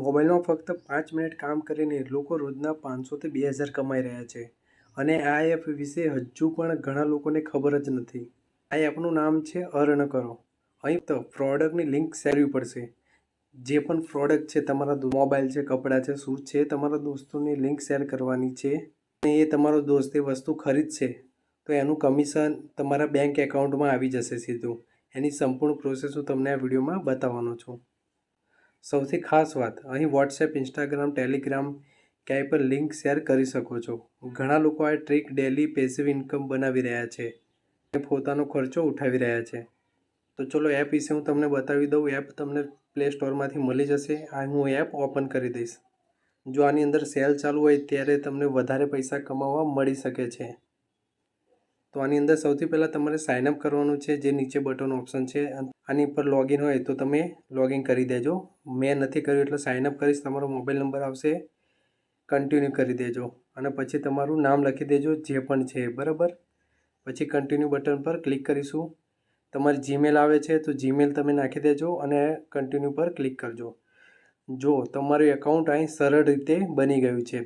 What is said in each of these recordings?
મોબાઈલમાં ફક્ત 5 મિનિટ કામ કરીને લોકો રોજના 500 થી 2000 કમાઈ રહ્યા છે અને આ એપ વિશે હજુ પણ ઘણા લોકોને ખબર જ નથી. આ એપનું નામ છે અર્ન કરો. અહીં તો પ્રોડક્ટની લિંક શેર કરવી પડશે. જે પણ પ્રોડક્ટ છે, તમારા મોબાઈલ છે, કપડાં છે, શૂઝ છે, તમારા દોસ્તોની લિંક શેર કરવાની છે અને એ તમારો દોસ્ત એ વસ્તુ ખરીદશે તો એનું કમિશન તમારા બેંક એકાઉન્ટમાં આવી જશે સીધું. એની સંપૂર્ણ પ્રોસેસ હું તમને આ વિડીયોમાં બતાવવાનો છું. સૌથી ખાસ વાત, અહીં વોટ્સએપ, ઇન્સ્ટાગ્રામ, ટેલિગ્રામ ક્યાંય પણ લિંક શેર કરી શકો છો. ઘણા લોકો આ ટ્રીક ડેલી પેસિવ ઇન્કમ બનાવી રહ્યા છે અને પોતાનો ખર્ચો ઉઠાવી રહ્યા છે. તો ચલો એપ વિશે હું તમને બતાવી દઉં. એપ તમને પ્લે સ્ટોરમાંથી મળી જશે. આ હું એપ ઓપન કરી દઈશ. જો આની અંદર સેલ ચાલુ હોય ત્યારે તમને વધારે પૈસા કમાવા મળી શકે છે. તો આની અંદર સૌથી પહેલાં તમારે સાઇનઅપ કરવાનું છે, જે નીચે બટન ઓપ્શન છે. આની પર લોગિન હોય તો તમે લોગિન કરી દેજો. મેં નથી કર્યું એટલે સાઇનઅપ કરીશ. તમારો મોબાઈલ નંબર આવશે, કન્ટિન્યુ કરી દેજો અને પછી તમારું નામ લખી દેજો જે પણ છે, બરાબર. પછી કન્ટિન્યુ બટન પર ક્લિક કરીશું. તમારી જીમેલ આવે છે તો જીમેલ તમે નાખી દેજો અને કન્ટિન્યુ પર ક્લિક કરજો. જો તમારું એકાઉન્ટ અહીં સરળ રીતે બની ગયું છે.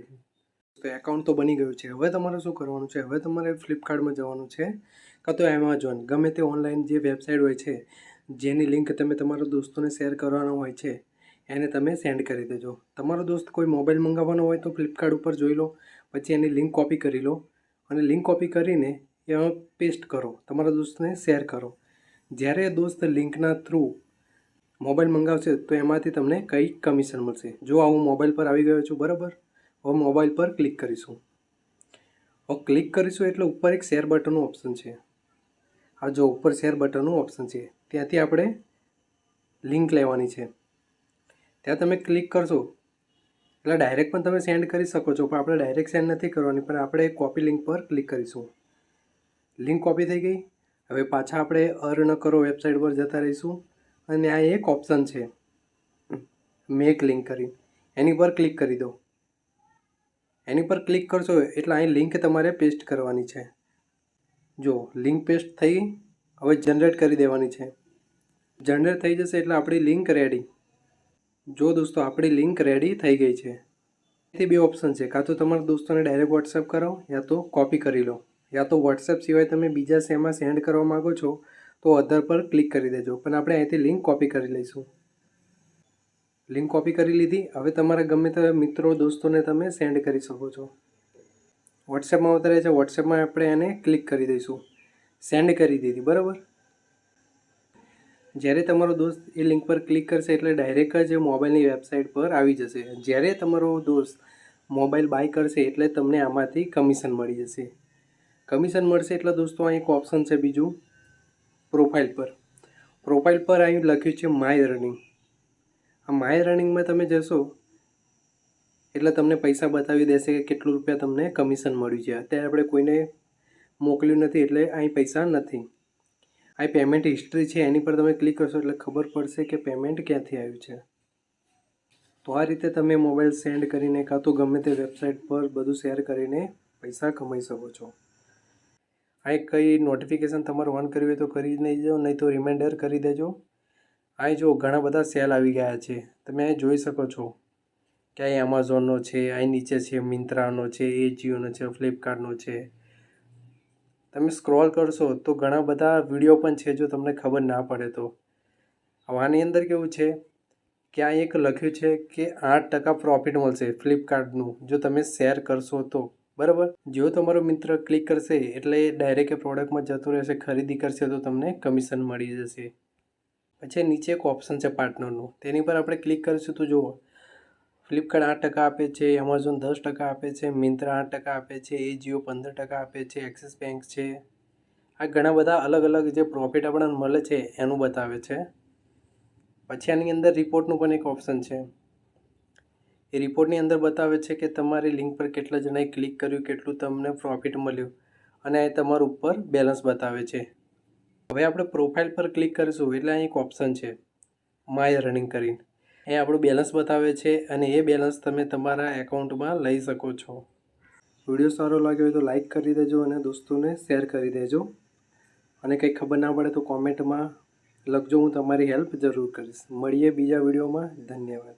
તો એકાઉન્ટ તો બની ગયું છે. હવે તમારે શું કરવાનું છે? હવે તમારે ફ્લિપકાર્ટમાં જવાનું છે કાં તો એમેઝોન, ગમે તે ઓનલાઈન જે વેબસાઇટ હોય છે જેની લિંક તમે તમારા દોસ્તોને શેર કરવાનો હોય છે એને તમે સેન્ડ કરી દેજો. તમારો દોસ્ત કોઈ મોબાઈલ મંગાવવાનો હોય તો ફ્લિપકાર્ટ ઉપર જોઈ લો, પછી એની લિંક કોપી કરી લો અને લિંક કોપી કરીને એમાં પેસ્ટ કરો, તમારા દોસ્તને શેર કરો. જ્યારે દોસ્ત લિંકના થ્રુ મોબાઈલ મંગાવશે તો એમાંથી તમને કંઈક કમિશન મળશે. જો હું મોબાઈલ પર આવી ગયો છું, બરાબર. હવે મોબાઈલ પર ક્લિક કરીશું. હવે ક્લિક કરીશું એટલે ઉપર એક શેર બટનનું ઓપ્શન છે. આ જો ઉપર શેર બટનનું ઓપ્શન છે, ત્યાંથી આપણે લિંક લેવાની છે. ત્યાં તમે ક્લિક કરશો એટલે ડાયરેક્ટ પણ તમે સેન્ડ કરી શકો છો, પણ આપણે ડાયરેક્ટ સેન્ડ નથી કરવાની, પણ આપણે કોપી લિંક પર ક્લિક કરીશું. લિંક કોપી થઈ ગઈ. હવે પાછા આપણે અર્ન કરો વેબસાઇટ પર જતા રહીશું અને આ એક ઓપ્શન છે મેક લિંક કરી, એની પર ક્લિક કરી દો. એની પર ક્લિક કરશો એટલે અહીં લિંક તમારે પેસ્ટ કરવાની છે. જો લિંક પેસ્ટ થઈ, હવે જનરેટ કરી દેવાની છે. જનરેટ થઈ જશે એટલે આપણી લિંક રેડી. જો દોસ્તો આપણી લિંક રેડી થઈ ગઈ છે. એથી બે ઓપ્શન છે, કાં તો તમારા દોસ્તોને ડાયરેક્ટ વોટ્સએપ કરો યા તો કોપી કરી લો, યા તો વોટ્સએપ સિવાય તમે બીજા શેમાં સેન્ડ કરવા માગો છો તો અધર પર ક્લિક કરી દેજો. પણ આપણે અહીંથી લિંક કોપી કરી લઈશું. લિંક કોપી કરી લીધી. હવે તમારા ગમે તે મિત્રો દોસ્તોને તમે સેન્ડ કરી શકો છો. વોટ્સએપમાં ઉતરે છે, વોટ્સએપમાં આપણે એને ક્લિક કરી દઈશું. સેન્ડ કરી દીધી, બરાબર. જ્યારે તમારો દોસ્ત એ લિંક પર ક્લિક કરશે એટલે ડાયરેક્ટ જ મોબાઈલની વેબસાઇટ પર આવી જશે. જ્યારે તમારો દોસ્ત મોબાઈલ બાય કરશે એટલે તમને આમાંથી કમિશન મળી જશે. કમિશન મળશે એટલે દોસ્તો અહીં એક ઓપ્શન છે બીજું, પ્રોફાઇલ પર. પ્રોફાઇલ પર અહીં લખ્યું છે માય અર્નિંગ. આ માય અર્નિંગમાં તમે જશો એટલે તમને પૈસા બતાવી દેશે કે કેટલું રૂપિયા તમને કમિશન મળ્યું છે. અત્યારે આપણે કોઈને મોકલ્યું નથી એટલે અહીં પૈસા નથી. આ પેમેન્ટ હિસ્ટ્રી છે, એની પર તમે ક્લિક કરશો એટલે ખબર પડશે કે પેમેન્ટ ક્યાંથી આવ્યું છે. તો આ રીતે તમે મોબાઈલ સેન્ડ કરીને કાં તો ગમે તે વેબસાઇટ પર બધું શેર કરીને પૈસા કમાઈ શકો છો. આ કંઈ નોટિફિકેશન તમારે ઓન કરવી હોય તો કરી દેજો, નહીં તો રિમાઇન્ડર કરી દેજો. આ જો ઘણા બધા સેલ આવી ગયા છે, તમે અહીં જોઈ શકો છો કે અહીં એમેઝોનનો છે, અહીં નીચે છે મિન્ત્રાનો છે, એજીઓનો છે, ફ્લિપકાર્ટનો છે. તમે સ્ક્રોલ કરશો તો ઘણા બધા વિડીયો પણ છે જો તમને ખબર ના પડે તો. આની અંદર કેવું છે કે આ એક લખ્યું છે કે 8% પ્રોફિટ મળશે ફ્લિપકાર્ટનું જો તમે શેર કરશો તો, બરાબર. જો તમારો મિત્ર ક્લિક કરશે એટલે ડાયરેક્ટ પ્રોડક્ટમાં જતો રહેશે, ખરીદી કરશે તો તમને કમિશન મળી જશે. પછી નીચે એક ઓપ્શન છે પાર્ટનરનું, તેની પર આપણે ક્લિક કરીશું તો જુઓ ફ્લિપકાર્ટ 8% આપે છે, એમેઝોન 10% આપે છે, મિન્ત્રા 8% આપે છે, એજીઓ 15% આપે છે, એક્સિસ બેંક છે. આ ઘણા બધા અલગ અલગ જે પ્રોફિટ આપણને મળે છે એનું બતાવે છે. પછી આની અંદર રિપોર્ટનું પણ એક ઓપ્શન છે. એ રિપોર્ટની અંદર બતાવે છે કે તમારી લિંક પર કેટલા જણાએ ક્લિક કર્યું, કેટલું તમને પ્રોફિટ મળ્યું અને તમારું ઉપર બેલેન્સ બતાવે છે. હવે આપણે પ્રોફાઇલ પર ક્લિક કરીશું એટલે અહીં એક ઓપ્શન છે માય અર્નિંગ કરીને. એ આપણું બેલેન્સ બતાવે છે અને એ બેલેન્સ તમે તમારા એકાઉન્ટમાં લઈ શકો છો. વિડીયો સારો લાગ્યો હોય તો લાઈક કરી દેજો અને દોસ્તોને શેર કરી દેજો. અને કંઈ ખબર ના પડે તો કોમેન્ટમાં લખજો, હું તમારી હેલ્પ જરૂર કરીશ. મળીએ બીજા વિડીયોમાં. ધન્યવાદ.